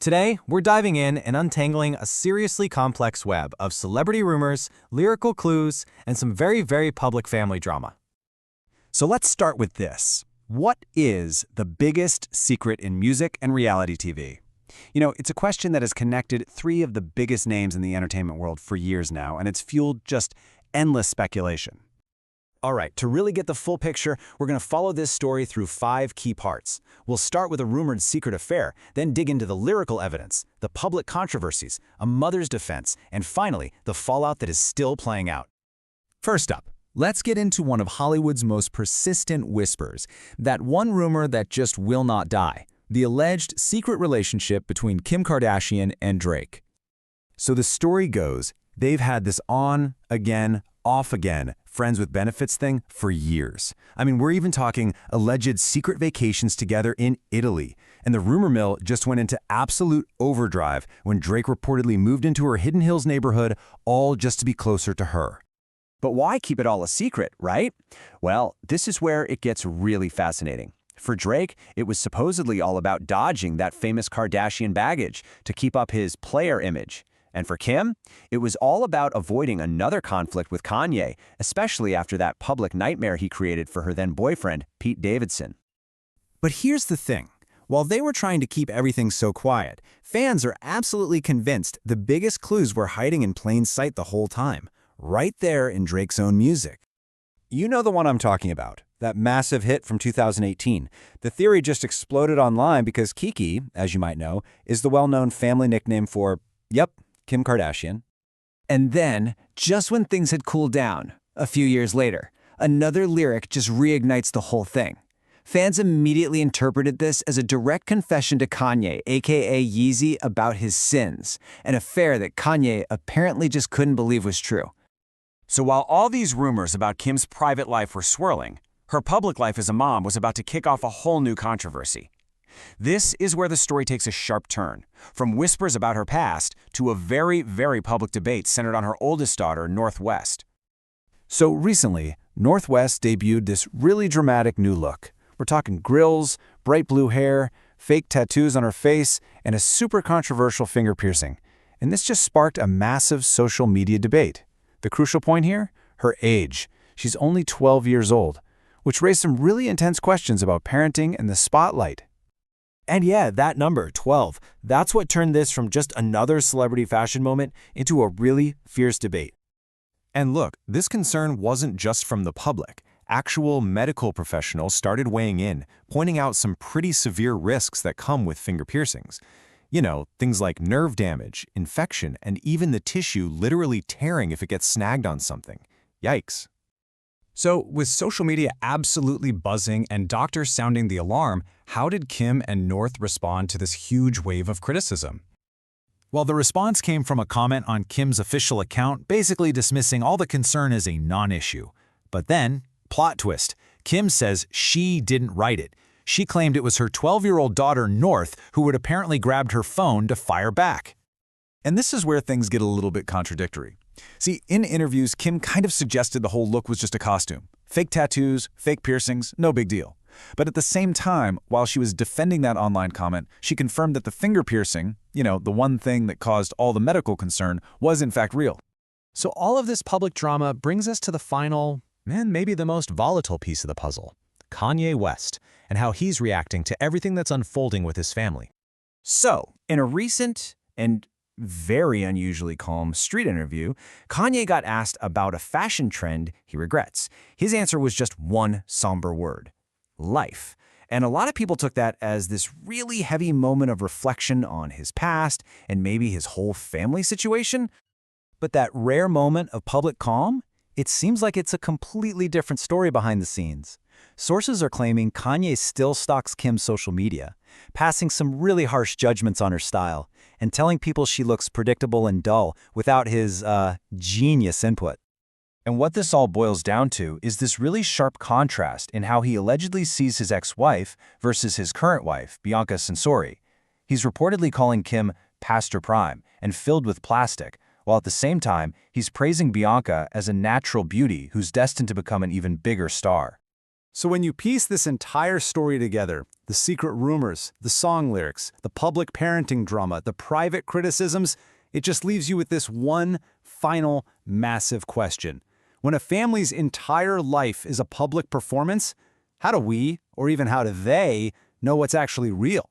Today, we're diving in and untangling a seriously complex web of celebrity rumors, lyrical clues, and some very public family drama. So let's start with this. What is the biggest secret in music and reality TV? It's a question that has connected three of the biggest names in the entertainment world for years now, and it's fueled just endless speculation. All right, to really get the full picture, we're going to follow this story through 5 key parts. We'll start with a rumored secret affair, then dig into the lyrical evidence, the public controversies, a mother's defense, and finally, the fallout that is still playing out. First up, let's get into one of Hollywood's most persistent whispers, that one rumor that just will not die, the alleged secret relationship between Kim Kardashian and Drake. So the story goes, they've had this on, again, off again, friends with benefits thing for years. I mean, we're even talking alleged secret vacations together in Italy. And the rumor mill just went into absolute overdrive when Drake reportedly moved into her Hidden Hills neighborhood, all just to be closer to her. But why keep it all a secret, right? Well, this is where it gets really fascinating. For Drake, it was supposedly all about dodging that famous Kardashian baggage to keep up his player image. And for Kim, it was all about avoiding another conflict with Kanye, especially after that public nightmare he created for her then-boyfriend, Pete Davidson. But here's the thing. While they were trying to keep everything so quiet, fans are absolutely convinced the biggest clues were hiding in plain sight the whole time, right there in Drake's own music. You know the one I'm talking about, that massive hit from 2018. The theory just exploded online because Kiki, as you might know, is the well-known family nickname for, Kim Kardashian. And then, just when things had cooled down, a few years later, another lyric just reignites the whole thing. Fans immediately interpreted this as a direct confession to Kanye, aka Yeezy, about his sins, an affair that Kanye apparently just couldn't believe was true. So while all these rumors about Kim's private life were swirling, her public life as a mom was about to kick off a whole new controversy. This is where the story takes a sharp turn, from whispers about her past to a very public debate centered on her oldest daughter, Northwest. So recently, Northwest debuted this really dramatic new look. We're talking grills, bright blue hair, fake tattoos on her face, and a super controversial finger piercing. And this just sparked a massive social media debate. The crucial point here? Her age. She's only 12 years old, which raised some really intense questions about parenting and the spotlight. And yeah, that number, 12, that's what turned this from just another celebrity fashion moment into a really fierce debate. And look, this concern wasn't just from the public. Actual medical professionals started weighing in, pointing out some pretty severe risks that come with finger piercings. Things like nerve damage, infection, and even the tissue literally tearing if it gets snagged on something. Yikes. So, with social media absolutely buzzing and doctors sounding the alarm, how did Kim and North respond to this huge wave of criticism? Well, the response came from a comment on Kim's official account, basically dismissing all the concern as a non-issue. But then, plot twist, Kim says she didn't write it. She claimed it was her 12-year-old daughter, North, who had apparently grabbed her phone to fire back. And this is where things get a little bit contradictory. See, in interviews, Kim kind of suggested the whole look was just a costume. Fake tattoos, fake piercings, no big deal. But at the same time, while she was defending that online comment, she confirmed that the finger piercing, the one thing that caused all the medical concern, was in fact real. So all of this public drama brings us to the final, and maybe the most volatile piece of the puzzle, Kanye West, and how he's reacting to everything that's unfolding with his family. So, in a recent and very unusually calm street interview, Kanye got asked about a fashion trend he regrets. His answer was just one somber word: life. And a lot of people took that as this really heavy moment of reflection on his past and maybe his whole family situation. But that rare moment of public calm, it seems like it's a completely different story behind the scenes. Sources are claiming Kanye still stalks Kim's social media, passing some really harsh judgments on her style, and telling people she looks predictable and dull without his, genius input. And what this all boils down to is this really sharp contrast in how he allegedly sees his ex-wife versus his current wife, Bianca Censori. He's reportedly calling Kim past her prime and filled with plastic, while at the same time, he's praising Bianca as a natural beauty who's destined to become an even bigger star. So when you piece this entire story together, The secret rumors, the song lyrics, the public parenting drama, the private criticisms, it just leaves you with this one final massive question. When a family's entire life is a public performance, how do we, or even how do they, know what's actually real?